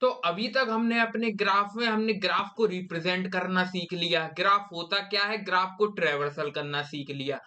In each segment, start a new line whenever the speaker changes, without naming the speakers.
तो अभी तक हमने अपने ग्राफ में हमने ग्राफ को रिप्रेजेंट करना सीख लिया। ग्राफ होता क्या है, ग्राफ को ट्रेवर्सल करना सीख लिया।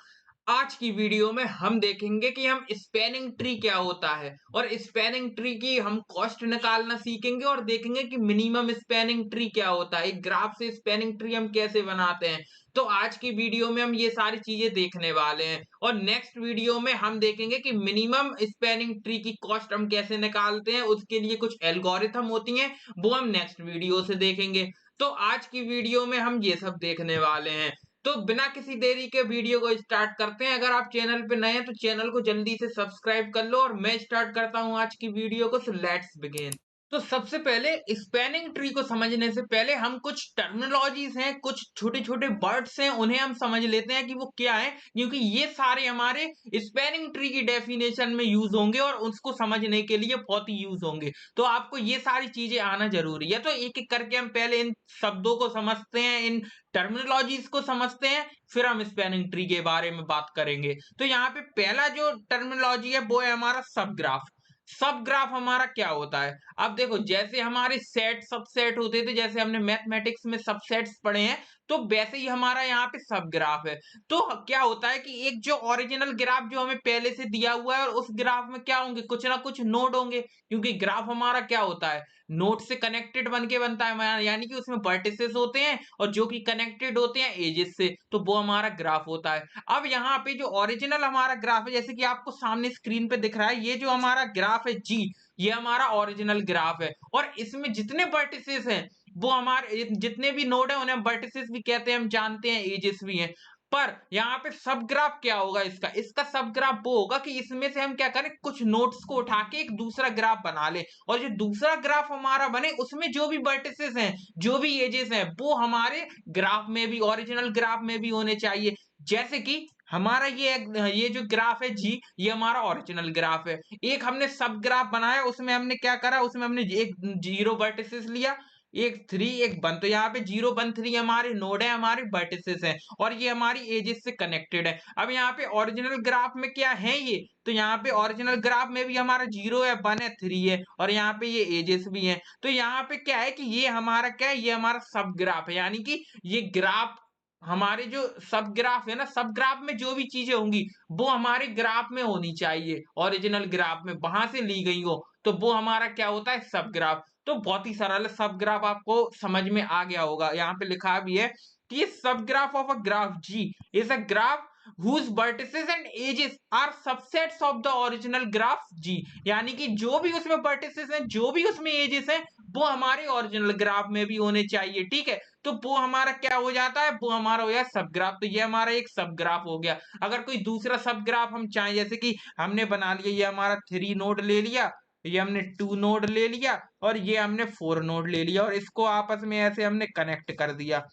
आज की वीडियो में हम देखेंगे कि हम स्पैनिंग ट्री क्या होता है और स्पैनिंग ट्री की हम कॉस्ट निकालना सीखेंगे और देखेंगे कि मिनिमम स्पैनिंग ट्री क्या होता है, एक ग्राफ से स्पैनिंग ट्री हम कैसे बनाते हैं। तो आज की वीडियो में हम ये सारी चीजें देखने वाले हैं और नेक्स्ट वीडियो में हम देखेंगे कि मिनिमम स्पैनिंग ट्री की कॉस्ट हम कैसे निकालते हैं, उसके लिए कुछ एल्गोरिथम होती हैं, वो हम नेक्स्ट वीडियो से देखेंगे। तो आज की वीडियो में हम ये सब देखने वाले हैं। तो बिना किसी देरी के वीडियो को स्टार्ट करते हैं। अगर आप चैनल पे नए हैं तो चैनल को जल्दी से सब्सक्राइब कर लो और मैं स्टार्ट करता हूं आज की वीडियो को। So let's begin. तो सबसे पहले स्पैनिंग ट्री को समझने से पहले हम कुछ टर्मिनोलॉजीज हैं, कुछ छोटे छोटे वर्ड्स हैं, उन्हें हम समझ लेते हैं कि वो क्या है, क्योंकि ये सारे हमारे स्पैनिंग ट्री की डेफिनेशन में यूज होंगे और उसको समझने के लिए बहुत ही यूज होंगे। तो आपको ये सारी चीजें आना जरूरी है। तो एक एक करके हम पहले इन शब्दों को समझते हैं, इन टर्मिनोलॉजीज को समझते हैं, फिर हम स्पैनिंग ट्री के बारे में बात करेंगे। तो यहाँ पे पहला जो टर्मिनोलॉजी है वो है हमारा सब ग्राफ। सब ग्राफ हमारा क्या होता है, अब देखो जैसे हमारे सेट सबसेट होते थे, जैसे हमने मैथमेटिक्स में सबसेट्स पढ़े हैं, तो वैसे ही हमारा यहाँ पे सब ग्राफ है। तो क्या होता है कि एक जो ओरिजिनल ग्राफ जो हमें पहले से दिया हुआ है और उस ग्राफ में क्या होंगे, कुछ ना कुछ नोड होंगे, क्योंकि ग्राफ हमारा क्या होता है, नोड से कनेक्टेड बन के बनता है, यानी कि उसमें वर्टिसेस होते हैं और जो कि कनेक्टेड होते हैं एजेस से, तो वो हमारा ग्राफ होता है। अब यहाँ पे जो ओरिजिनल हमारा ग्राफ है, जैसे कि आपको सामने स्क्रीन पे दिख रहा है, ये जो हमारा ग्राफ है जी, ये हमारा ओरिजिनल ग्राफ है और इसमें जितने वर्टिसेस हैं वो हमारे, जितने भी नोड है उन्हें हम वर्टिसेस भी कहते हैं, हम जानते हैं एजेस भी हैं। पर यहाँ पे सब ग्राफ क्या होगा, इसका इसका सब ग्राफ वो होगा कि इसमें से हम क्या करें, कुछ नोड्स को उठा के एक दूसरा ग्राफ बना ले और जो दूसरा ग्राफ हमारा बने उसमें जो भी वर्टिसेस हैं, जो भी एजेस हैं, वो हमारे ग्राफ में भी, ओरिजिनल ग्राफ में भी होने चाहिए। जैसे कि हमारा ये जो ग्राफ है जी, ये हमारा ओरिजिनल ग्राफ है। एक हमने सब ग्राफ बनाया, उसमें हमने क्या करा, उसमें हमने एक जीरो वर्टिसेस लिया, एक थ्री एक वन, तो यहाँ पे जीरो वन थ्री हमारे नोड है, हमारे वर्टिसेस हैं और ये हमारी एजेस से कनेक्टेड है। अब यहाँ पे ओरिजिनल ग्राफ में क्या है ये, तो यहाँ पे ओरिजिनल ग्राफ में भी हमारा जीरो है, वन है, थ्री है और यहाँ पे ये एजेस भी हैं। तो यहाँ पे क्या है कि ये हमारा क्या है, ये हमारा सब ग्राफ है, यानी कि ये ग्राफ, हमारे जो सब ग्राफ है ना, सब ग्राफ में जो भी चीजें होंगी वो हमारे ग्राफ में होनी चाहिए, ओरिजिनल ग्राफ में वहां से ली गई हो, तो वो हमारा क्या होता है, सब ग्राफ। तो बहुत ही सरल है, सब ग्राफ आपको समझ में आ गया होगा। यहाँ पे लिखा भी है कि ये subgraph of a graph G is a graph whose vertices and edges are subsets of the original graph G, यानी कि जो भी उसमें vertices हैं, जो भी उसमें edges हैं, वो हमारे ओरिजिनल ग्राफ में भी होने चाहिए। ठीक है, तो वो हमारा क्या हो जाता है, वो हमारा हो गया सब ग्राफ। तो ये हमारा एक सब ग्राफ हो गया। अगर कोई दूसरा सब ग्राफ हम चाहें, जैसे कि हमने बना लिया, ये हमारा थ्री नोड ले लिया, ये हमने टू नोड ले लिया और ये हमने फोर नोड ले लिया और इसको आपस में ऐसे हमने कनेक्ट कर दिया।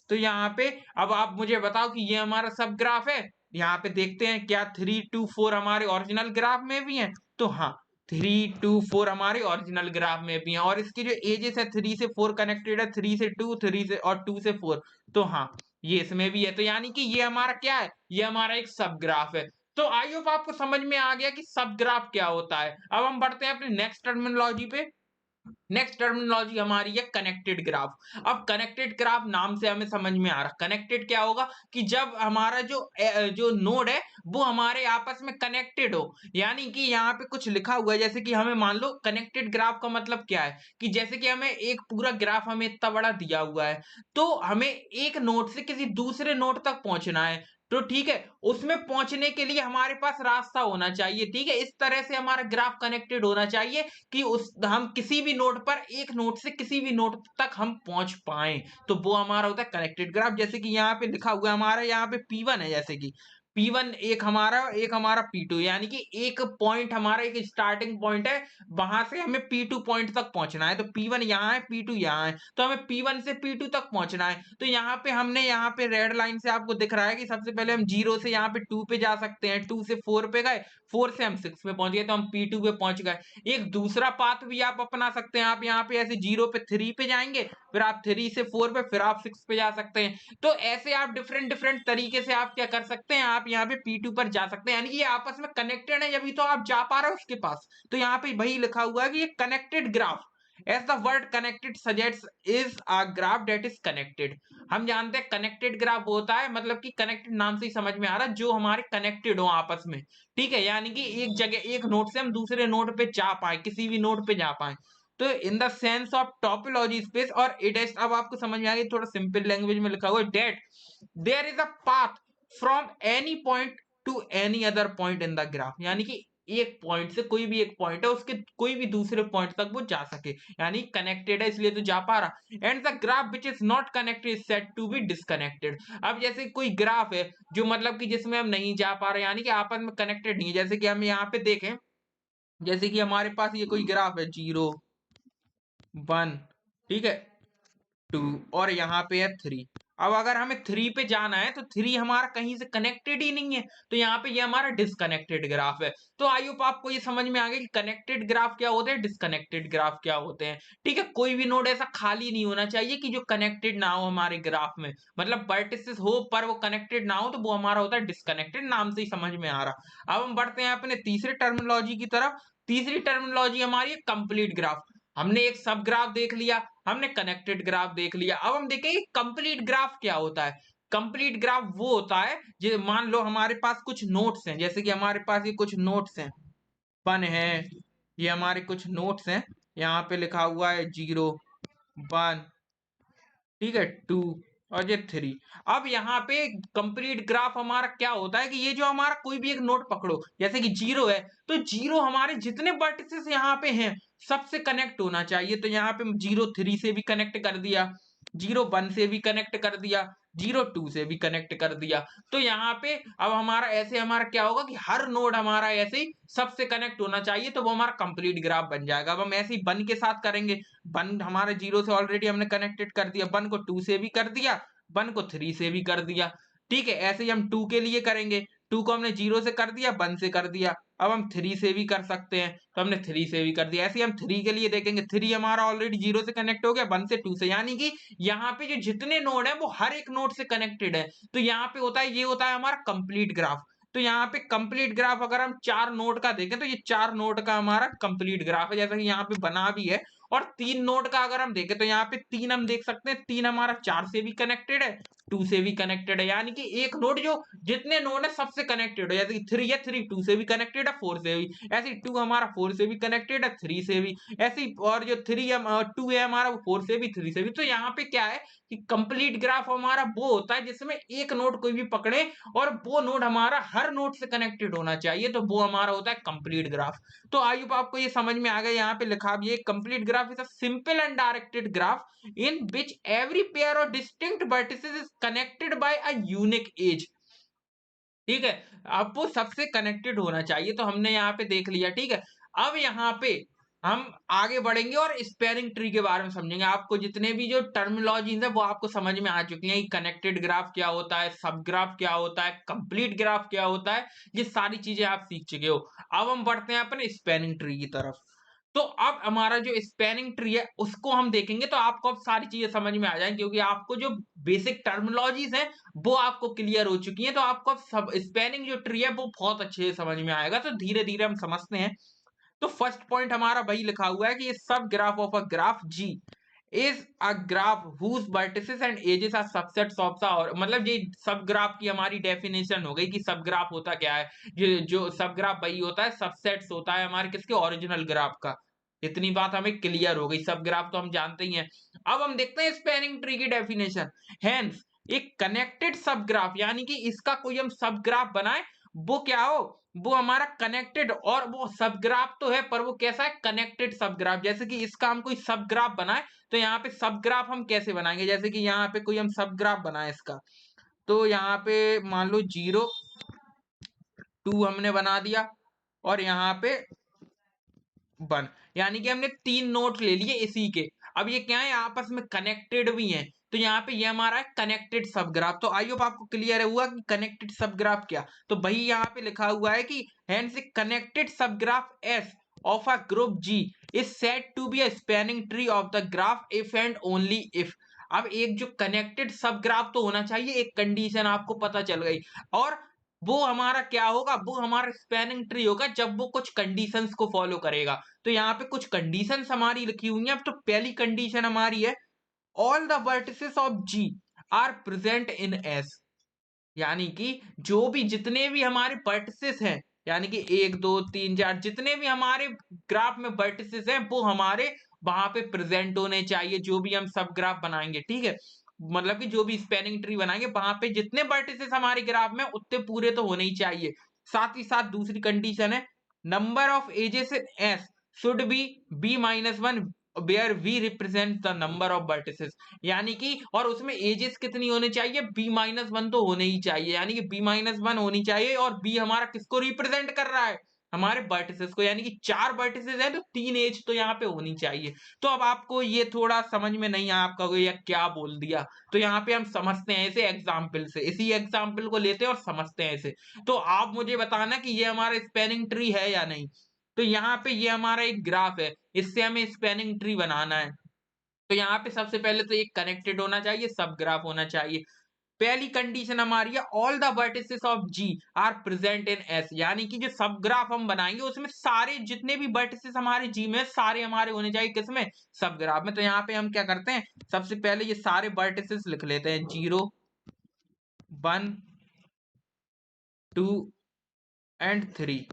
तो यहाँ पे अब आप मुझे बताओ कि ये हमारा सब ग्राफ है। यहाँ पे देखते हैं क्या थ्री टू फोर हमारे ओरिजिनल ग्राफ में भी है, तो हाँ, थ्री टू फोर हमारे ओरिजिनल ग्राफ में भी है और इसकी जो एजेस है, थ्री से फोर कनेक्टेड है, थ्री से टू, थ्री से और टू से फोर, तो हाँ, ये इसमें भी है। तो यानी कि ये हमारा क्या है, ये हमारा एक सब ग्राफ है। तो आई होप आपको समझ में आ गया कि सब ग्राफ क्या होता है। अब हम बढ़ते हैं अपने नेक्स्ट टर्मिनोलॉजी पे। नेक्स्ट टर्मिनोलॉजी हमारी है कनेक्टेड ग्राफ। अब कनेक्टेड ग्राफ नाम से हमें समझ में आ रहा, कनेक्टेड क्या होगा कि जब हमारा जो नोड है वो हमारे आपस में कनेक्टेड हो, यानी कि यहाँ पे कुछ लिखा हुआ है, जैसे कि हमें मान लो कनेक्टेड ग्राफ का मतलब क्या है कि जैसे कि हमें एक पूरा ग्राफ हमें इतना बड़ा दिया हुआ है, तो हमें एक नोड से किसी दूसरे नोड तक पहुंचना है, तो ठीक है, उसमें पहुंचने के लिए हमारे पास रास्ता होना चाहिए। ठीक है, इस तरह से हमारा ग्राफ कनेक्टेड होना चाहिए कि उस हम किसी भी नोड पर, एक नोड से किसी भी नोड तक हम पहुंच पाए, तो वो हमारा होता है कनेक्टेड ग्राफ। जैसे कि यहाँ पे लिखा हुआ है, हमारा यहाँ पे P1 है, जैसे कि P1 एक हमारा P2, यानी कि एक पॉइंट हमारा, एक स्टार्टिंग पॉइंट है, वहां से हमें P2 पॉइंट तक पहुंचना है। तो P1 यहाँ है, P2 यहाँ है, तो हमें P1 से P2 तक पहुंचना है। तो यहाँ पे हमने, यहाँ पे रेड लाइन से आपको दिख रहा है कि सबसे पहले हम जीरो से यहाँ पे टू पे जा सकते हैं, टू से फोर पे गए, फोर से हम सिक्स पे पहुंच गए, तो हम P2 पे पहुंच गए। एक दूसरा पाथ भी आप अपना सकते हैं, आप यहाँ पे ऐसे जीरो पे थ्री पे जाएंगे, फिर आप थ्री से फोर पे, फिर आप सिक्स पे जा सकते हैं। तो ऐसे आप डिफरेंट डिफरेंट तरीके से आप क्या कर सकते हैं, आप यहाँ पे P2 पर जा सकते हैं, यानी कि ये आपस में कनेक्टेड है, अभी तो आप जा पा रहे हो उसके पास। तो यहाँ पे वही लिखा हुआ है कि ये connected graph, as the word connected suggests is a graph that is connected. हम जानते हैं कनेक्टेड ग्राफ होता है, मतलब कि कनेक्टेड नाम से ही समझ में आ रहा है जो हमारे कनेक्टेड हो आपस में, ठीक है, यानी कि एक जगह एक नोड से हम दूसरे नोड पे जा पाए, किसी भी नोड पे जा पाए। तो in the sense of topology space, और इट इज, अब आपको समझ में आ गया, थोड़ा सिंपल लैंग्वेज में लिखा हुआ है, that there is a path from any point to any other point in the graph, यानी कि एक पॉइंट से, कोई भी एक पॉइंट है उसके कोई भी दूसरे पॉइंट तक वो जा सके, यानी कनेक्टेड है इसलिए तो जा पा रहा। And the graph which is not connected is said to be disconnected. अब जैसे कोई ग्राफ है जो मतलब कि जिसमें हम नहीं जा पा रहे, यानी कि आपस में कनेक्टेड नहीं है, जैसे कि हम यहाँ पे देखें, जैसे कि हमारे पास ये कोई ग्राफ है 0 1, ठीक है, 2, और यहाँ पे है 3। अब अगर हमें 3 पे जाना है तो 3 हमारा कहीं से कनेक्टेड ही नहीं है, तो यहाँ पे ये हमारा डिसकनेक्टेड ग्राफ है। तो आई होप आपको ये समझ में आ गया कि कनेक्टेड ग्राफ क्या होते हैं, डिसकनेक्टेड ग्राफ क्या होते हैं, ठीक है। कोई भी नोड ऐसा खाली नहीं होना चाहिए कि जो कनेक्टेड ना हो हमारे ग्राफ में, मतलब वर्टिसेस हो पर वो कनेक्टेड ना हो, तो वो हमारा होता है डिसकनेक्टेड, नाम से ही समझ में आ रहा। अब हम बढ़ते हैं अपने तीसरे टर्मिनोलॉजी की तरफ। तीसरी टर्मिनोलॉजी हमारी है कंप्लीट ग्राफ। हमने एक सब ग्राफ देख लिया, हमने कनेक्टेड ग्राफ देख लिया, अब हम देखेंगे कंप्लीट ग्राफ क्या होता है। कंप्लीट ग्राफ वो होता है जो, मान लो हमारे पास कुछ नोट्स हैं, जैसे कि हमारे पास ये कुछ नोट्स हैं, 1 है, ये हमारे कुछ नोट्स हैं, यहाँ पे लिखा हुआ है 0 1, ठीक है, 2 और ये 3। अब यहाँ पे कंप्लीट ग्राफ हमारा क्या होता है कि ये जो हमारा कोई भी एक नोड पकड़ो, जैसे कि 0 है, तो 0 हमारे जितने वर्टिसेस यहाँ पे हैं सबसे कनेक्ट होना चाहिए। तो यहाँ पे 0 3 से भी कनेक्ट कर दिया, 0 1 से भी कनेक्ट कर दिया, 0 2 से भी कनेक्ट कर दिया। तो यहाँ पे अब हमारा ऐसे हमारा क्या होगा कि हर नोड हमारा ऐसे ही सबसे कनेक्ट होना चाहिए, तो वो हमारा कंप्लीट ग्राफ बन जाएगा। अब हम ऐसे ही 1 के साथ करेंगे, 1 हमारे 0 से ऑलरेडी हमने कनेक्टेड कर दिया, 1 को 2 से भी कर दिया, 1 को 3 से भी कर दिया, ठीक है। ऐसे ही हम 2 के लिए करेंगे, 2 को हमने 0 से कर दिया, 1 से कर दिया, अब हम 3 से भी कर सकते हैं, तो हमने 3 से भी कर दिया। ऐसे ही हम 3 के लिए देखेंगे, 3 हमारा ऑलरेडी 0 से कनेक्ट हो गया, 1 से 2 से, यानी कि यहाँ पे जो जितने नोड है वो हर एक नोड से कनेक्टेड है। तो यहाँ पे होता है, ये होता है हमारा कंप्लीट ग्राफ। तो यहाँ पे कंप्लीट ग्राफ अगर हम 4 नोड का देखें तो ये 4 नोड का हमारा कंप्लीट ग्राफ है, जैसा कि यहाँ पे बना भी है। और 3 नोड का अगर हम देखें तो यहाँ पे 3 हम देख सकते हैं, 3 हमारा 4 से भी कनेक्टेड है, 2 से भी कनेक्टेड है, यानी कि एक नोड जो जितने नोड है सबसे कनेक्टेड है, जैसे कि 3 है, 3 2 से भी कनेक्टेड है, 4 से भी, ऐसे 2 हमारा 4 से भी कनेक्टेड है, 3 से भी, ऐसी, और जो 2 है हमारा वो 4 से भी, 3 से भी। तो यहाँ पे क्या है कि कंप्लीट ग्राफ हमारा वो होता है जिसमें एक नोड कोई भी पकड़े और वो नोड हमारा हर नोड से कनेक्टेड होना चाहिए, तो वो हमारा होता है कंप्लीट ग्राफ। तो आई होप आपको ये समझ में आ गया। यहाँ पे लिखा भी है, complete graph is a simple and directed graph in which every pair of distinct vertices is connected by a unique edge, ठीक है। अब वो सबसे कनेक्टेड होना चाहिए, तो हमने यहाँ पे देख लिया, ठीक है। अब यहाँ पे हम आगे बढ़ेंगे और स्पेयरिंग ट्री के बारे में समझेंगे। आपको जितने भी जो टर्मिनोलॉजीज है वो आपको समझ में आ चुकी हैं, कनेक्टेड ग्राफ क्या होता है, सब ग्राफ क्या होता है, कंप्लीट ग्राफ क्या होता है, ये सारी चीजें आप सीख चुके हो। अब हम बढ़ते हैं अपने स्पेनिंग ट्री की तरफ। तो अब हमारा जो स्पेनिंग ट्री है उसको हम देखेंगे, तो आपको अब सारी चीजें समझ में आ जाएंगी, क्योंकि आपको जो बेसिक टर्मिनोलॉजीज हैं वो आपको क्लियर हो चुकी हैं, तो आपको अब सब स्पेनिंग जो ट्री है वो बहुत अच्छे से समझ में आएगा। तो धीरे धीरे हम समझते हैं। तो फर्स्ट पॉइंट हमारा वही लिखा हुआ है कि ये subgraph of a graph G is a graph whose vertices and edges are subsets of the, और मतलब ये सब ग्राफ की हमारी डेफिनेशन हो गई कि सब ग्राफ होता क्या है। ये जो सब ग्राफ वही होता है, सबसेट्स होता है हमारे किसके, ओरिजिनल ग्राफ का। इतनी बात हमें क्लियर हो गई, सब ग्राफ तो हम जानते ही हैं। अब हम देखते हैं स्पेनिंग ट्री की डेफिनेशन। हेंस एक कनेक्टेड सब ग्राफ, यानी कि इसका कोई हम सब ग्राफ बनाए, वो क्या हो, वो हमारा कनेक्टेड, और वो सब ग्राफ तो है पर वो कैसा है, कनेक्टेड सब ग्राफ। जैसे कि इसका हम कोई सब ग्राफ बनाए, तो यहाँ पे सब ग्राफ हम कैसे बनाएंगे, जैसे कि यहाँ पे कोई हम सब ग्राफ बनाए इसका, तो यहाँ पे मान लो 0 2 हमने बना दिया, और यहाँ पे 1, यानी कि हमने 3 नोट ले लिए इसी के। अब ये क्या है, आपस में कनेक्टेड भी हैं, तो यहाँ पे ये हमारा है कनेक्टेड सब ग्राफ। तो आई होप आपको क्लियर हुआ कि कनेक्टेड सब ग्राफ क्या, तो वही यहाँ पे लिखा हुआ है कि hence a connected subgraph S of a group G is said to be a spanning tree of the graph if and only if. अब एक जो कनेक्टेड सब ग्राफ तो होना चाहिए, एक कंडीशन आपको पता चल गई, और वो हमारा क्या होगा, वो हमारा स्पैनिंग ट्री होगा जब वो कुछ कंडीशंस को फॉलो करेगा। तो यहाँ पे कुछ कंडीशंस हमारी लिखी हुई हैं। अब तो पहली कंडीशन हमारी है, all the vertices of G are present in S. यानी कि जो भी जितने भी हमारे वर्टिसेस हैं, यानी कि 1 2 3 4 जितने भी हमारे ग्राफ में वर्टिसेस हैं वो हमारे वहां पे प्रेजेंट होने चाहिए। जो भी हम सब ग्राफ बनाएंगे, ठीक है, मतलब कि जो भी स्पैनिंग ट्री बनाएंगे वहां पे जितने वर्टिसेस हमारे ग्राफ में उतने पूरे तो होने ही चाहिए। साथ ही साथ दूसरी कंडीशन है, number of edges in S should be b-1 where we represent the number of vertices. यानी कि और उसमें एजेस कितनी होनी चाहिए, b-1 तो होने ही चाहिए। यानी कि b-1 होनी चाहिए और b हमारा किसको रिप्रेजेंट कर रहा है, हमारे वर्टिसेस को। यानी कि 4 वर्टिसेस है तो 3 एज तो यहाँ पे होनी चाहिए। तो अब आपको ये थोड़ा समझ में नहीं आया, आप कहोगे ये क्या बोल दिया। तो यहाँ पे हम समझते हैं इसे एग्जाम्पल से, इसी एग्जाम्पल को लेते हैं और समझते हैं इसे। तो आप मुझे बताना कि ये हमारा स्पैनिंग ट्री है या नहीं। तो यहाँ पे ये हमारा एक ग्राफ है, इससे हमें स्पैनिंग ट्री बनाना है। तो यहाँ पे सबसे पहले तो एक कनेक्टेड होना चाहिए, सब ग्राफ होना चाहिए। पहली कंडीशन हमारी है, all the vertices of G are present in S. यानी कि जो सब ग्राफ हम बनाएंगे उसमें सारे जितने भी वर्टिसेस हमारे जी में सारे हमारे होने चाहिए, किसमें, सब ग्राफ में। तो यहाँ पे हम क्या करते हैं, सबसे पहले ये सारे वर्टिसेस लिख लेते हैं, 0 1 2 एंड 3।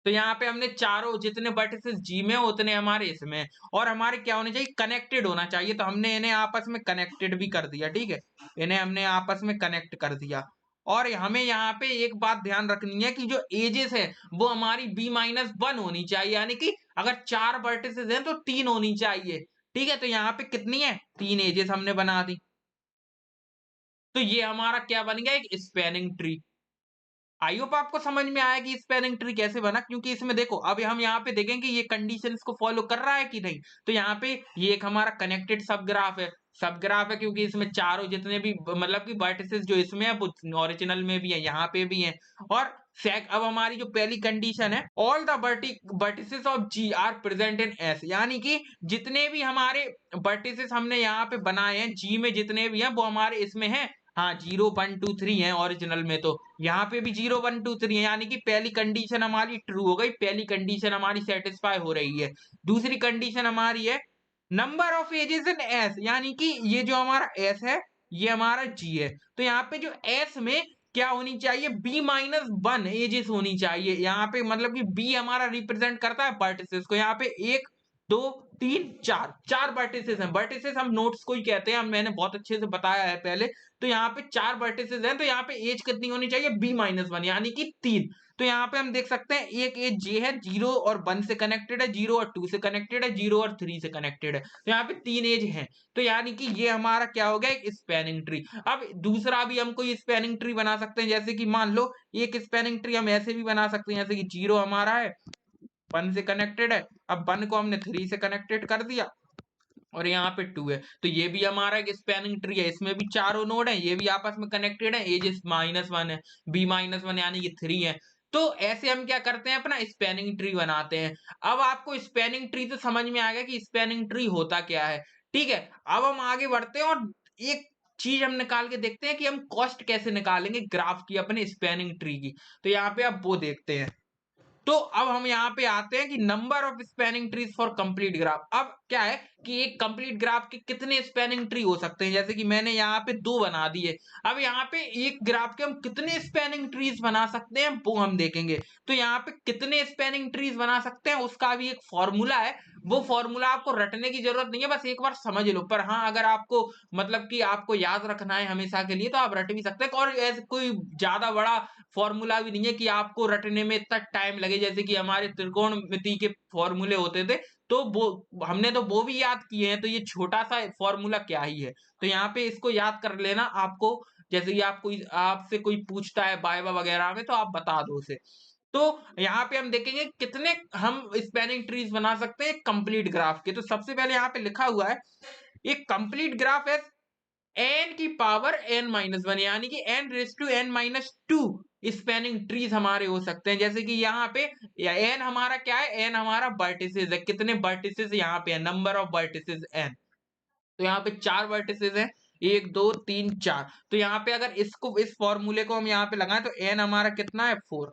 तो यहाँ पे हमने चारों जितने वर्टिसेस जी में उतने हमारे इसमें, और हमारे क्या होने चाहिए, कनेक्टेड होना चाहिए। तो हमने इन्हें आपस में कनेक्टेड भी कर दिया, ठीक है, इन्हें हमने आपस में कनेक्ट कर दिया। और हमें यहाँ पे एक बात ध्यान रखनी है कि जो एजेस है वो हमारी b-1 होनी चाहिए। यानी कि अगर 4 वर्टिसेस हैं तो 3 होनी चाहिए, ठीक है। तो यहाँ पे कितनी है, 3 एजेस हमने बना दी। तो ये हमारा क्या बन गया, एक स्पैनिंग ट्री। आई होप आपको समझ में आया कि स्पैनिंग ट्री कैसे बना, क्योंकि इसमें देखो अब हम यहाँ पे देखेंगे ये कंडीशंस को फॉलो कर रहा है कि नहीं। तो यहाँ पे ये एक हमारा कनेक्टेड सब ग्राफ है, सब ग्राफ है क्योंकि इसमें चारों जितने भी मतलब कि वर्टिसेस जो इसमें है वो ओरिजिनल में भी है, यहाँ पे भी है। और सेक अब हमारी जो पहली कंडीशन है, all the vertices of G are present in S. यानी कि जितने भी हमारे वर्टिसेस हमने यहाँ पे बनाए हैं जी में, जितने भी हैं वो हमारे इसमें है। हाँ, 0 1 2 3 है ओरिजिनल में, तो यहाँ पे भी 0 1 2 3 है। यानी कि पहली कंडीशन हमारी ट्रू हो गई, पहली कंडीशन हमारी सेटिस्फाई हो रही है। दूसरी कंडीशन हमारी है, number of edges in S. यानी कि ये जो हमारा एस है ये हमारा जी है। तो यहाँ पे जो एस में क्या होनी चाहिए, b-1 एजेस होनी चाहिए। यहाँ पे मतलब कि b हमारा रिप्रेजेंट करता है वर्टिसेस को। यहाँ पे 1 2 3 4 4 वर्टिसेस हैं। वर्टिसेस हम नोट्स को ही कहते हैं, मैंने बहुत अच्छे से बताया है पहले। तो यहाँ पे 4 वर्टिसेस हैं, तो यहाँ पे एज कितनी होनी चाहिए, b-1 यानी कि 3। तो यहाँ पे हम देख सकते हैं एक एज जे है, 0 और 1 से कनेक्टेड है, 0 और 2 से कनेक्टेड है, 0 और 3 से कनेक्टेड है। तो यहाँ पे 3 एज है। तो यानी कि ये हमारा क्या हो गया, एक स्पैनिंग ट्री। अब दूसरा भी हम कोई स्पैनिंग ट्री बना सकते हैं, जैसे कि मान लो एक स्पैनिंग ट्री हम ऐसे भी बना सकते हैं, जैसे कि 0 हमारा है, 1 से कनेक्टेड है, अब 1 को हमने 3 से कनेक्टेड कर दिया और यहाँ पे 2 है। तो ये भी हमारा एक स्पैनिंग ट्री है, इसमें भी चारों नोड है, ये भी आपस में कनेक्टेड है, एज -1 है, b-1 यानी कि 3 है। तो ऐसे हम क्या करते हैं, अपना स्पैनिंग ट्री बनाते हैं। अब आपको स्पैनिंग ट्री तो समझ में आ गया कि स्पैनिंग ट्री होता क्या है, ठीक है। अब हम आगे बढ़ते हैं और एक चीज हम निकाल के देखते हैं कि हम कॉस्ट कैसे निकालेंगे ग्राफ की, अपने स्पैनिंग ट्री की। तो यहाँ पे आप वो देखते हैं। तो अब हम यहाँ पे आते हैं कि number of spanning trees for complete graph. अब क्या है कि एक कंप्लीट ग्राफ के कितने स्पैनिंग ट्री हो सकते हैं, जैसे कि मैंने यहाँ पे 2 बना दिए। अब यहाँ पे एक ग्राफ के हम कितने स्पैनिंग ट्रीज बना सकते हैं वो हम देखेंगे। तो यहाँ पे कितने स्पैनिंग ट्रीज बना सकते हैं उसका भी एक फॉर्मूला है। वो फॉर्मूला आपको रटने की जरूरत नहीं है, बस एक बार समझ लो। पर हाँ, अगर आपको मतलब कि आपको याद रखना है हमेशा के लिए तो आप रट भी सकते हैं। और ऐसे कोई ज्यादा बड़ा फॉर्मूला भी नहीं है कि आपको रटने में इतना टाइम लगे, जैसे कि हमारे त्रिकोणमिति के फॉर्मूले होते थे। तो वो हमने तो वो भी याद किए हैं, तो ये छोटा सा फॉर्मूला क्या ही है। तो यहाँ पे इसको याद कर लेना आपको। जैसे कि आपको आपसे कोई पूछता है वाइवा वगैरह में तो आप बता दो उसे। तो यहाँ पे हम देखेंगे कितने हम स्पैनिंग ट्रीज बना सकते हैं कंप्लीट ग्राफ के। तो सबसे पहले यहाँ पे लिखा हुआ है, एक कंप्लीट ग्राफ है n की पावर n-1 यानी कि n raise to n-2 spanning trees हमारे हो सकते हैं। जैसे कि यहाँ पे n हमारा क्या है, n हमारा वर्टिसेस है, कितने वर्टिसेस यहाँ पे है, नंबर ऑफ वर्टिसेस n। तो यहाँ पे 4 वर्टिसेस हैं, 1 2 3 4। तो यहाँ पे अगर इसको इस फॉर्मूले को हम यहाँ पे लगाएं तो n हमारा कितना है 4।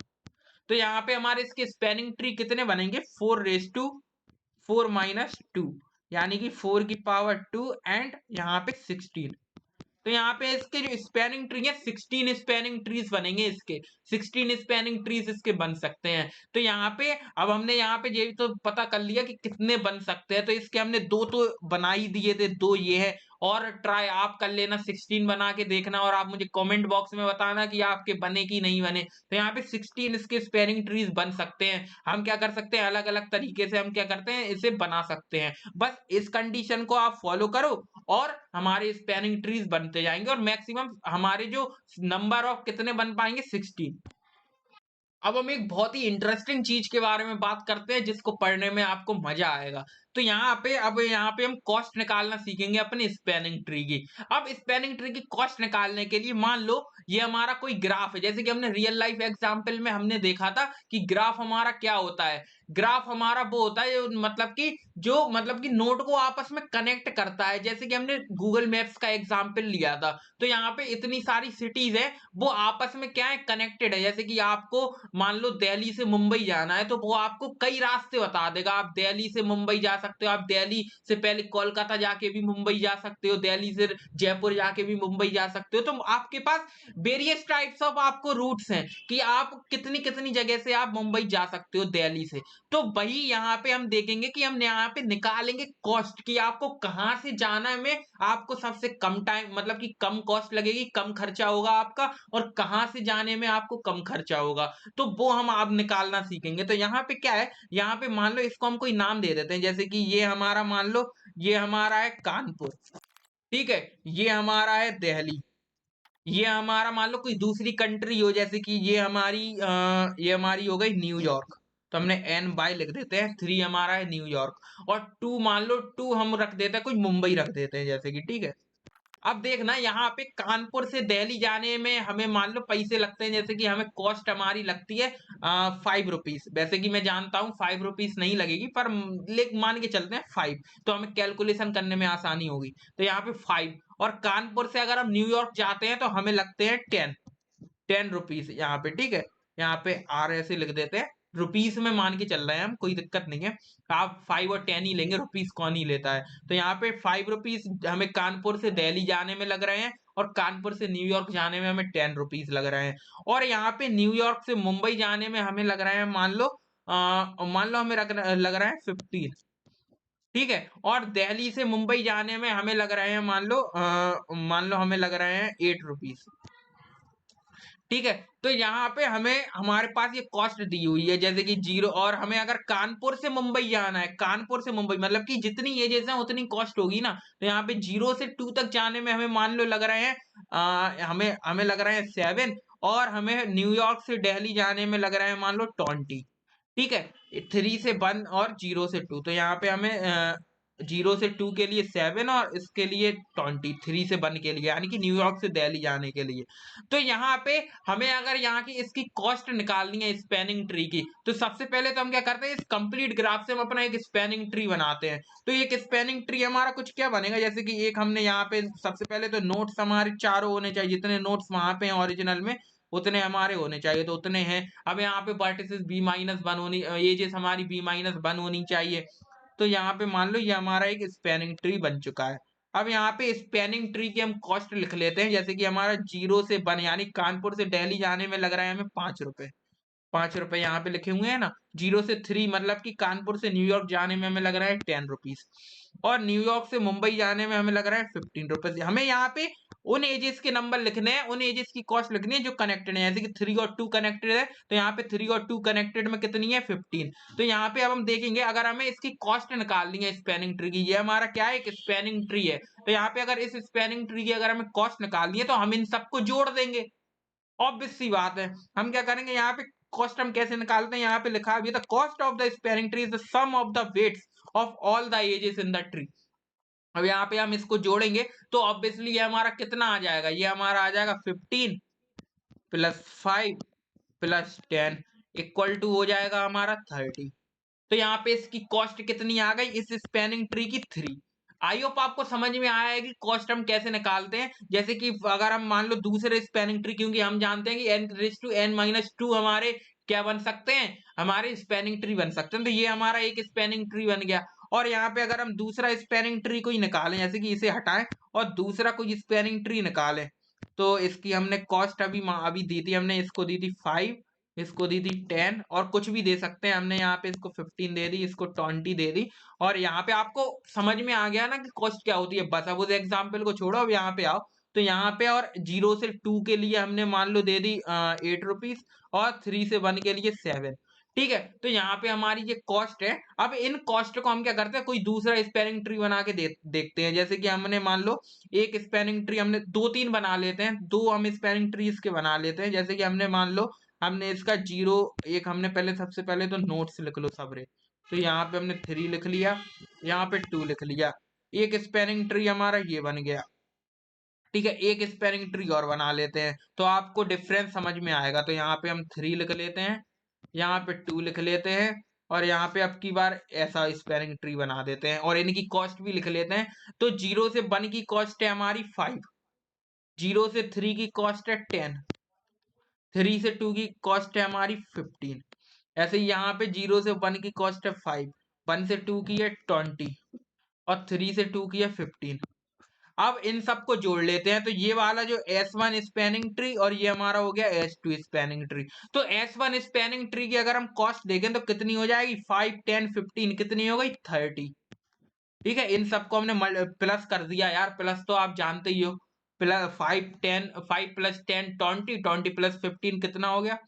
तो यहाँ पे हमारे इसके स्पैनिंग ट्री कितने बनेंगे 4 रेज टू 4 माइनस 2, यानी कि 4 की पावर 2 एंड यहाँ पे 16। तो यहाँ पे इसके जो स्पैनिंग ट्री है 16 स्पैनिंग ट्रीज बनेंगे इसके, 16 स्पैनिंग ट्रीज इसके बन सकते हैं। तो यहाँ पे अब हमने यहाँ पे ये तो पता कर लिया कि कितने बन सकते हैं, तो इसके हमने दो तो बना ही दिए थे, दो ये है। और ट्राई आप कर लेना 16 बना के देखना और आप मुझे कमेंट बॉक्स में बताना कि आपके बने कि नहीं बने। तो यहाँ पे 16 इसके स्पैनिंग ट्रीज बन सकते हैं। हम क्या कर सकते हैं, अलग अलग तरीके से हम क्या करते हैं इसे बना सकते हैं। बस इस कंडीशन को आप फॉलो करो और हमारे स्पैनिंग ट्रीज बनते जाएंगे और मैक्सिमम हमारे जो नंबर ऑफ कितने बन पाएंगे 16। अब हम एक बहुत ही इंटरेस्टिंग चीज के बारे में बात करते हैं जिसको पढ़ने में आपको मजा आएगा। तो यहाँ पे हम कॉस्ट निकालना सीखेंगे अपने स्पैनिंग ट्री की। अब स्पैनिंग ट्री की कॉस्ट निकालने के लिए मान लो ये हमारा कोई ग्राफ है, जैसे कि हमने रियल लाइफ एग्जांपल में हमने देखा था कि ग्राफ हमारा क्या होता है। ग्राफ हमारा वो होता है मतलब कि नोड को आपस में कनेक्ट करता है, जैसे कि हमने गूगल मैप्स का एग्जांपल लिया था। तो यहाँ पे इतनी सारी सिटीज है वो आपस में क्या है कनेक्टेड है। जैसे कि आपको मान लो दिल्ली से मुंबई जाना है तो वो आपको कई रास्ते बता देगा, आप दिल्ली से मुंबई जा सकते हो, आप दिल्ली से पहले कोलकाता जाके भी मुंबई जा सकते हो, दिल्ली से जयपुर जाके भी मुंबई जा सकते हो। तो आपके पास वेरियस टाइप्स ऑफ आपको रूट्स हैं कि आप कितनी कितनी जगह से आप मुंबई जा सकते हो दिल्ली से। तो वही यहाँ पे हम देखेंगे कि हम यहाँ पे निकालेंगे कॉस्ट की आपको कहाँ से जाना में आपको सबसे कम टाइम मतलब कि कम कॉस्ट लगेगी, कम खर्चा होगा आपका, और कहाँ से जाने में आपको कम खर्चा होगा। तो वो हम अब निकालना सीखेंगे। तो यहाँ पे क्या है, यहाँ पे मान लो इसको हम कोई नाम दे देते हैं, जैसे कि ये हमारा मान लो ये हमारा है कानपुर, ठीक है, ये हमारा है दिल्ली, ये हमारा मान लो कोई दूसरी कंट्री हो, जैसे कि ये हमारी हो गई न्यूयॉर्क। तो हमने एन बाय लिख देते हैं, 3 हमारा है न्यूयॉर्क, और 2 मान लो 2 हम रख देते हैं, कुछ मुंबई रख देते हैं जैसे कि, ठीक है। अब देखना यहाँ पे कानपुर से दिल्ली जाने में हमें मान लो पैसे लगते हैं, जैसे कि हमें कॉस्ट हमारी लगती है 5 रुपीज। वैसे कि मैं जानता हूँ 5 रुपीज नहीं लगेगी, पर मान के चलते हैं 5, तो हमें कैलकुलेशन करने में आसानी होगी। तो यहाँ पे 5, और कानपुर से अगर हम न्यूयॉर्क जाते हैं तो हमें लगते हैं 10 रुपीज यहाँ पे, ठीक है। यहाँ पे आर ऐसे लिख देते हैं, रुपीस में मान के चल रहे हैं हम, कोई दिक्कत नहीं है। आप 5 और 10 ही लेंगे, रुपीस कौन ही लेता है। तो यहाँ पे 5 रुपीज हमें कानपुर से दिल्ली जाने में लग रहे हैं, और कानपुर से न्यूयॉर्क जाने में हमें 10 रुपीज लग रहे हैं। और यहाँ पे न्यूयॉर्क से मुंबई जाने में हमें लग रहे हैं मान लो हमें लग रहा है 15, ठीक है। और दिल्ली से मुंबई जाने में हमें लग रहे हैं मान लो हमें लग रहे हैं 8 रुपीज, ठीक है। तो यहाँ पे हमें हमारे पास ये कॉस्ट दी हुई है, जैसे कि 0, और हमें अगर कानपुर से मुंबई जाना है, कानपुर से मुंबई मतलब कि जितनी ये जैसे उतनी कॉस्ट होगी ना। तो यहाँ पे 0 से 2 तक जाने में हमें मान लो लग रहे हैं हमें हमें लग रहे हैं 7, और हमें न्यूयॉर्क से दिल्ली जाने में लग रहे हैं मान लो 20, ठीक है। 3 से 1 और 0 से 2, तो यहाँ पे हमें 0 से 2 के लिए 7 और इसके लिए 20, 3 से 1 के लिए, यानी कि न्यूयॉर्क से दिल्ली जाने के लिए। तो यहाँ पे हमें अगर यहाँ की इसकी कॉस्ट निकालनी है स्पैनिंग ट्री की, तो सबसे पहले तो हम क्या करते हैं, इस कंप्लीट ग्राफ से हम अपना एक स्पैनिंग ट्री बनाते हैं। तो एक स्पैनिंग ट्री हमारा कुछ क्या बनेगा, जैसे कि एक हमने यहाँ पे सबसे पहले तो नोट्स हमारे चारों होने चाहिए, जितने नोट्स वहां पे हैं ओरिजिनल में उतने हमारे होने चाहिए, तो उतने हैं। अब यहाँ पे वर्टिसेस B-1 होनी, एजेस हमारी B-1 होनी चाहिए। तो यहाँ पे मान लो ये हमारा एक स्पैनिंग ट्री बन चुका है। अब यहाँ पे स्पैनिंग ट्री की हम कॉस्ट लिख लेते हैं, जैसे कि हमारा 0 से 1 यानी कानपुर से दिल्ली जाने में लग रहा है हमें 5 रुपए। 5 रुपए यहाँ पे लिखे हुए हैं ना। 0 से 3 मतलब कि कानपुर से न्यूयॉर्क जाने में हमें लग रहा है 10 रुपीज, और न्यूयॉर्क से मुंबई जाने में हमें लग रहा है 15 रुपीज। हमें यहाँ पे उन एजेस के नंबर लिखने हैं, उन एजेस की कॉस्ट लिखनी है जो कनेक्टेड है, जैसे कि 3 और 2 कनेक्टेड है, तो यहाँ पे 3 और 2 कनेक्टेड में कितनी है 15। तो यहाँ पे अब हम देखेंगे अगर हमें इसकी कॉस्ट निकालनी है स्पैनिंग ट्री की, ये हमारा क्या है, एक स्पैनिंग ट्री है। तो यहाँ पे अगर इस स्पैनिंग ट्री की अगर हमें कॉस्ट निकालनी है तो हम इन सबको जोड़ देंगे, ऑब्वियस सी बात है। हम क्या करेंगे, यहाँ पे कॉस्ट हम कैसे निकालते हैं, यहाँ पे लिखा है the cost of the spanning tree is the sum of the weights of all the edges in the tree. अब यहाँ पे हम इसको जोड़ेंगे तो ऑब्वियसली ये हमारा कितना आ जाएगा, ये हमारा आ जाएगा 15 प्लस 5 प्लस 10 इक्वल टू हो जाएगा हमारा 30। तो यहाँ पे इसकी कॉस्ट कितनी आ गई इस स्पैनिंग ट्री की 3। आई होप आपको समझ में आया है कि कॉस्ट हम कैसे निकालते हैं। जैसे कि अगर हम मान लो दूसरे स्पैनिंग ट्री, क्योंकि हम जानते हैं कि n⁻n-2 हमारे क्या बन सकते हैं, हमारे स्पैनिंग ट्री बन सकते हैं। तो ये हमारा एक स्पैनिंग ट्री बन गया। और यहाँ पे अगर हम दूसरा स्पैनिंग ट्री कोई निकालें, जैसे कि इसे हटाएं और दूसरा कोई स्पैनिंग ट्री निकालें, तो इसकी हमने कॉस्ट अभी दी थी, हमने इसको दी थी 5, इसको दी थी 10, और कुछ भी दे सकते हैं। हमने यहाँ पे इसको 15 दे दी, इसको 20 दे दी। और यहाँ पे आपको समझ में आ गया ना कि कॉस्ट क्या होती है। बस अब उस एग्जाम्पल को छोड़ो, अब यहाँ पे आओ। तो यहाँ पे और 0 से 2 के लिए हमने मान लो दे दी 8 रुपीज, और 3 से 1 के लिए 7। ठीक है, तो यहाँ पे हमारी ये कॉस्ट है। अब इन कॉस्ट को हम क्या करते हैं, कोई दूसरा स्पेनिंग ट्री बना के देखते हैं। जैसे कि हमने मान लो एक स्पेनिंग ट्री, हमने 2-3 बना लेते हैं, 2 हम स्पेनिंग ट्री इसके बना लेते हैं। जैसे कि हमने मान लो हमने इसका 0 एक, हमने पहले सबसे पहले तो नोट्स लिख लो सबरे। तो यहाँ पे हमने 3 लिख लिया, यहाँ पे 2 लिख लिया। एक स्पेनिंग ट्री हमारा ये बन गया। ठीक है, एक स्पेनिंग ट्री और बना लेते हैं तो आपको डिफरेंस समझ में आएगा। तो यहाँ पे हम 3 लिख लेते हैं, यहाँ पे 2 लिख लेते हैं, और यहाँ पे अब की बार ऐसा स्पेनिंग ट्री बना देते हैं और इनकी कॉस्ट भी लिख लेते हैं। तो 0 से 1 की कॉस्ट है हमारी 5, 0 से 3 की कॉस्ट है 10, 3 से 2 की कॉस्ट है हमारी 15। ऐसे ही यहाँ पे 0 से 1 की कॉस्ट है 5, 1 से 2 की है 20, और 3 से 2 की है 15। अब इन सबको जोड़ लेते हैं, तो ये वाला जो S1 स्पैनिंग ट्री और ये हमारा हो गया S2 स्पैनिंग ट्री। तो S1 स्पैनिंग ट्री की अगर हम कॉस्ट देखें तो कितनी हो जाएगी, 5, 10, 15, कितनी हो गई, 30। ठीक है, इन सबको हमने प्लस कर दिया यार, प्लस तो आप जानते ही हो। प्लस 5, 10, 5 प्लस 10 20, 20 प्लस 15 कितना हो गया,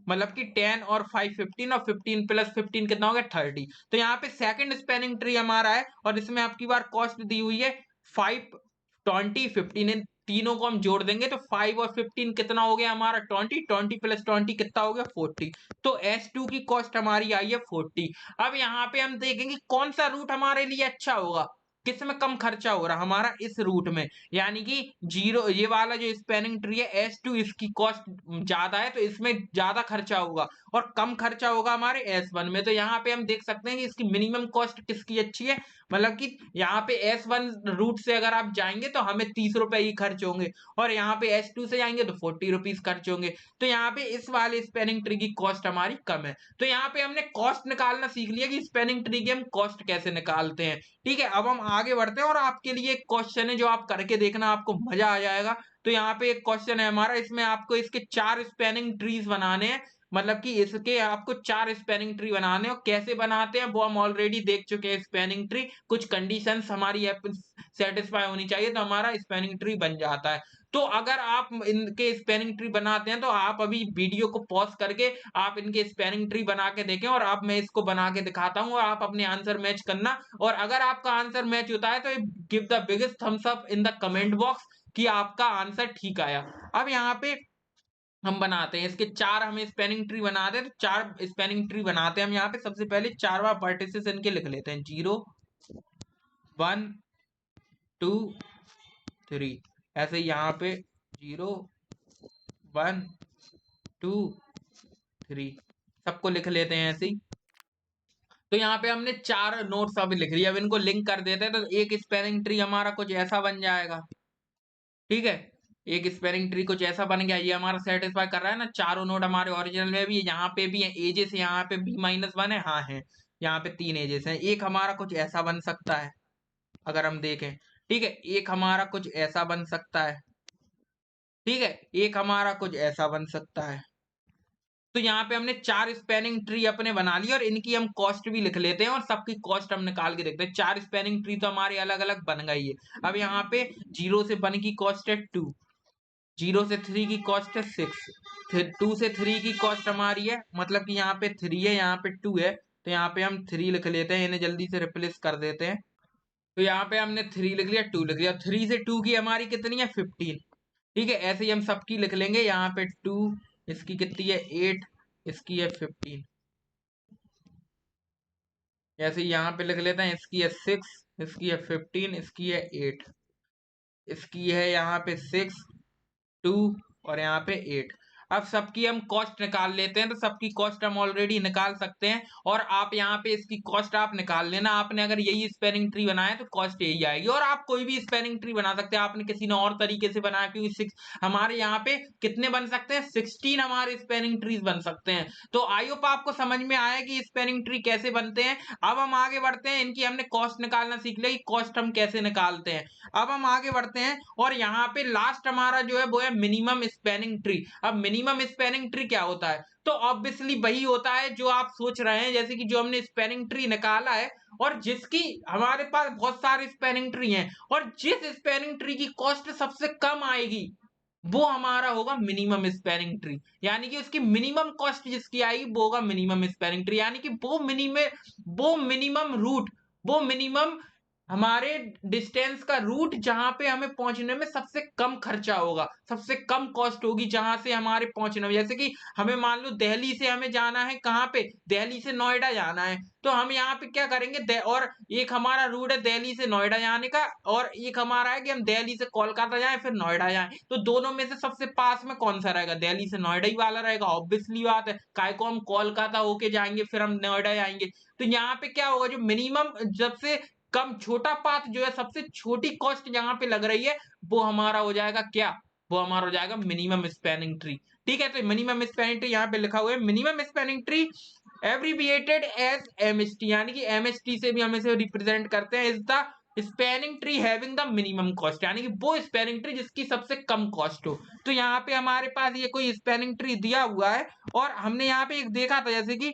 मतलब कि 10 और 5 15, और 15 प्लस 15 कितना हो गया, 30। तो यहाँ पे सेकंड स्पैनिंग ट्री हमारा है, और इसमें आपकी बार कॉस्ट दी हुई है 5, 20, 15। इन तीनों को हम जोड़ देंगे तो 5 और 15 कितना हो गया हमारा, 20, 20 प्लस 20 कितना हो गया, 40। तो S2 की कॉस्ट हमारी आई है 40। अब यहाँ पे हम देखेंगे कौन सा रूट हमारे लिए अच्छा होगा, किसमें कम खर्चा हो रहा हमारा, इस रूट में। यानी कि 0, ये वाला जो स्पैनिंग ट्री है S2, इसकी कॉस्ट ज्यादा है तो इसमें ज्यादा खर्चा होगा, और कम खर्चा होगा हमारे S1 में। तो यहाँ पे हम देख सकते हैं कि इसकी मिनिमम कॉस्ट किसकी अच्छी है, मतलब कि यहाँ पे S1 रूट से अगर आप जाएंगे तो हमें 30 रुपए ही खर्च होंगे, और यहाँ पे S2 से जाएंगे तो 40 रुपीज खर्च होंगे। तो यहाँ पे इस वाले स्पेनिंग ट्री की कॉस्ट हमारी कम है। तो यहाँ पे हमने कॉस्ट निकालना सीख लिया कि स्पेनिंग ट्री की हम कॉस्ट कैसे निकालते हैं। ठीक है, अब हम आगे बढ़ते हैं और आपके लिए एक क्वेश्चन है जो आप करके देखना, आपको मजा आ जाएगा। तो यहाँ पे एक क्वेश्चन है हमारा, इसमें आपको इसके 4 स्पेनिंग ट्रीज बनाने हैं, मतलब कि इसके आपको 4 स्पेनिंग ट्री बनाने हैं। और कैसे बनाते हैं वो हम ऑलरेडी देख चुके हैं। स्पेनिंग ट्री कुछ कंडीशंस हमारी सेटिस्फाई होनी चाहिए तो हमारा स्पेनिंग ट्री बन जाता है। तो अगर आप इनके स्पेनिंग ट्री बनाते हैं तो आप अभी वीडियो को पॉज करके आप इनके स्पेनिंग ट्री बना के देखें, और अब मैं इसको बना के दिखाता हूँ और आप अपने आंसर मैच करना। और अगर आपका आंसर मैच होता है तो give the biggest thumbs up in the comment box कि आपका आंसर ठीक आया। अब यहाँ पे हम बनाते हैं इसके 4, हमें स्पेनिंग ट्री बनाते हैं तो 4 स्पेनिंग ट्री बनाते हैं हम। यहाँ पे सबसे पहले 4 बार वर्टिसेस इनके लिख लेते हैं, 0, 1, 2, 3। ऐसे यहाँ पे 0, 1, 2, 3 सबको लिख लेते हैं ऐसे ही। तो यहाँ पे हमने 4 नोट्स अभी लिख लिया, अब इनको लिंक कर देते हैं तो एक स्पेलिंग ट्री हमारा कुछ ऐसा बन जाएगा। ठीक है, एक स्पेलिंग ट्री कुछ ऐसा बन गया, ये हमारा सेटिस्फाई कर रहा है ना। चारों नोट हमारे ओरिजिनल में भी है, यहाँ पे भी है, एजेस यहाँ पे B-1 है, हाँ है, यहाँ पे 3 एजेस हैं। एक हमारा कुछ ऐसा बन सकता है अगर हम देखें। ठीक है, एक हमारा कुछ ऐसा बन सकता है। ठीक है, एक हमारा कुछ ऐसा बन सकता है। तो यहाँ पे हमने 4 स्पेनिंग ट्री अपने बना लिए, और इनकी हम कॉस्ट भी लिख लेते हैं और सबकी कॉस्ट हम निकाल के देखते हैं। 4 स्पेनिंग ट्री तो हमारे अलग अलग बन गई है। अब यहाँ पे 0 से 1 की कॉस्ट है 2, 0 से 3 की कॉस्ट है 6, 2 से 3 की कॉस्ट हमारी है, मतलब कि यहाँ पे 3 है, यहाँ पे 2 है, तो यहाँ पे हम 3 लिख लेते हैं, इन्हें जल्दी से रिप्लेस कर देते हैं। तो यहाँ पे हमने 3 लिख लिया, 2 लिख लिया, 3 से 2 की हमारी कितनी है, 15। ठीक है, ऐसे ही हम सबकी लिख लेंगे। यहाँ पे 2, इसकी कितनी है 8, इसकी है 15। ऐसे ही यहाँ पे लिख लेते हैं, इसकी है 6, इसकी है 15, इसकी है 8, इसकी है यहाँ पे 6, 2 और यहाँ पे 8। अब सबकी हम कॉस्ट निकाल लेते हैं, तो सबकी कॉस्ट हम ऑलरेडी निकाल सकते हैं और आप यहाँ पे इसकी कॉस्ट आप निकाल लेना। आपने अगर यही स्पैनिंग ट्री बनाया तो कॉस्ट यही आएगी और आप कोई भी स्पैनिंग ट्री बना सकते हैं। आपने किसी ने और तरीके से बनाया, क्योंकि 6 हमारे यहाँ पे कितने बन सकते हैं, 16 हमारे स्पैनिंग ट्रीज बन सकते हैं। तो आई होप आपको समझ में आया कि स्पैनिंग ट्री कैसे बनते हैं। अब हम आगे बढ़ते हैं, इनकी हमने कॉस्ट निकालना सीख लिया कि कॉस्ट हम कैसे निकालते हैं। अब हम आगे बढ़ते हैं और यहाँ पे लास्ट हमारा जो है वो है मिनिमम स्पैनिंग ट्री। अब मिनिमम स्पैनिंग ट्री क्या होता है, तो ऑब्वियसली वही होता है जो आप सोच रहे हैं, जैसे कि जो हमने स्पैनिंग ट्री निकाला है और जिसकी हमारे पास बहुत सारे स्पैनिंग ट्री हैं और जिस स्पैनिंग ट्री की कॉस्ट सबसे कम आएगी वो हमारा होगा मिनिमम स्पैनिंग ट्री। यानी कि उसकी मिनिमम कॉस्ट जिसकी आएगी वो होगा मिनिमम स्पैनिंग ट्री। यानी कि वो मिनिमम रूट, वो मिनिमम हमारे डिस्टेंस का रूट जहां पे हमें पहुंचने में सबसे कम खर्चा होगा, सबसे कम कॉस्ट होगी जहां से हमारे पहुंचने में। जैसे कि हमें मान लो दिल्ली से हमें जाना है, कहां पे, दिल्ली से नोएडा जाना है, तो हम यहाँ पे क्या करेंगे, और एक हमारा रूट है दिल्ली से नोएडा जाने का और एक हमारा है कि हम दिल्ली से कोलकाता जाएं फिर नोएडा जाएं। तो दोनों में से सबसे पास में कौन सा रहेगा, दिल्ली से नोएडा ही वाला रहेगा। ऑब्वियसली बात है, काय को हम कोलकाता होके जाएंगे फिर हम नोएडा जाएंगे। तो यहाँ पे क्या होगा, जो मिनिमम जब से कम छोटा पाथ जो है, सबसे छोटी कॉस्ट जहां पे लग रही है वो हमारा हो जाएगा क्या, वो हमारा हो जाएगा मिनिमम स्पैनिंग ट्री। ठीक है, तो मिनिमम स्पैनिंग ट्री यहाँ पे लिखा हुआ है, minimum spanning tree abbreviated as MST, यानी कि एमएसटी से भी हम इसे रिप्रेजेंट करते हैं, is the spanning tree having the minimum cost, यानी कि वो स्पैनिंग ट्री जिसकी सबसे कम कॉस्ट हो। तो यहाँ पे हमारे पास ये कोई स्पैनिंग ट्री दिया हुआ है और हमने यहाँ पे एक देखा था, जैसे कि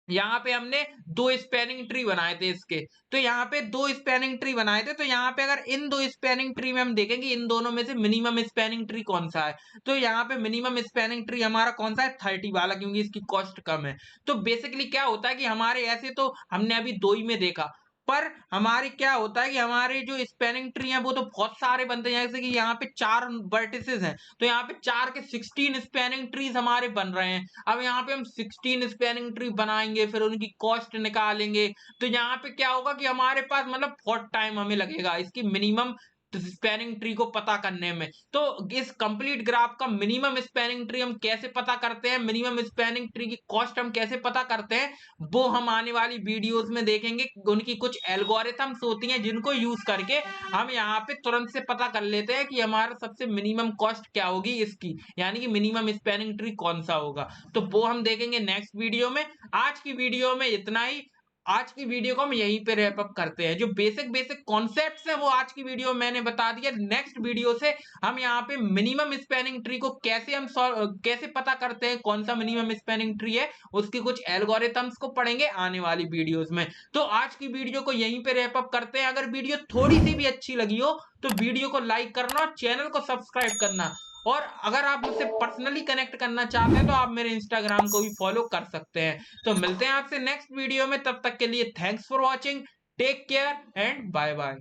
यहाँ पे हमने दो स्पैनिंग ट्री बनाए थे इसके, तो यहाँ पे दो स्पैनिंग ट्री बनाए थे। तो यहाँ पे अगर इन दो स्पैनिंग ट्री में हम देखेंगे इन दोनों में से मिनिमम स्पैनिंग ट्री कौन सा है, तो यहाँ पे मिनिमम स्पैनिंग ट्री हमारा कौन सा है, 30 वाला, क्योंकि इसकी कॉस्ट कम है। तो बेसिकली क्या होता है कि हमारे ऐसे तो हमने अभी दो ही में देखा, पर हमारे क्या होता है कि हमारे जो स्पैनिंग ट्री है वो तो बहुत सारे बनते हैं। जैसे कि यहाँ पे 4 वर्टिसेस हैं, तो यहाँ पे 4 के 16 स्पैनिंग ट्रीज हमारे बन रहे हैं। अब यहाँ पे हम 16 स्पैनिंग ट्री बनाएंगे, फिर उनकी कॉस्ट निकालेंगे, तो यहाँ पे क्या होगा कि हमारे पास मतलब बहुत टाइम हमें लगेगा इसकी मिनिमम स्पैनिंग ट्री को पता करने में। तो इस कंप्लीट ग्राफ का मिनिमम स्पैनिंग ट्री हम कैसे पता करते हैं, मिनिमम स्पैनिंग ट्री की कॉस्ट हम कैसे पता करते हैं, वो हम आने वाली वीडियोस में देखेंगे। उनकी कुछ एल्गोरिथम्स होती हैं जिनको यूज करके हम यहाँ पे तुरंत से पता कर लेते हैं कि हमारा सबसे मिनिमम कॉस्ट क्या होगी इसकी, यानी कि मिनिमम स्पैनिंग ट्री कौन सा होगा। तो वो हम देखेंगे नेक्स्ट वीडियो में। आज की वीडियो में इतना ही। आज की वीडियो को हम यहीं पे रैप अप करते हैं। जो बेसिक बेसिक कॉन्सेप्ट्स हैं वो आज की वीडियो में मैंने बता दिया। नेक्स्ट वीडियो से हम यहाँ पे मिनिमम स्पैनिंग ट्री को कैसे पता करते हैं, कौन सा मिनिमम स्पैनिंग ट्री है, उसकी कुछ एल्गोरिथम्स को पढ़ेंगे आने वाली वीडियोस में। तो आज की वीडियो को यहीं पे रैप अप करते हैं। अगर वीडियो थोड़ी सी भी अच्छी लगी हो तो वीडियो को लाइक करना और चैनल को सब्सक्राइब करना, और अगर आप मुझसे पर्सनली कनेक्ट करना चाहते हैं तो आप मेरे इंस्टाग्राम को भी फॉलो कर सकते हैं। तो मिलते हैं आपसे नेक्स्ट वीडियो में, तब तक के लिए thanks for watching, take care and bye bye.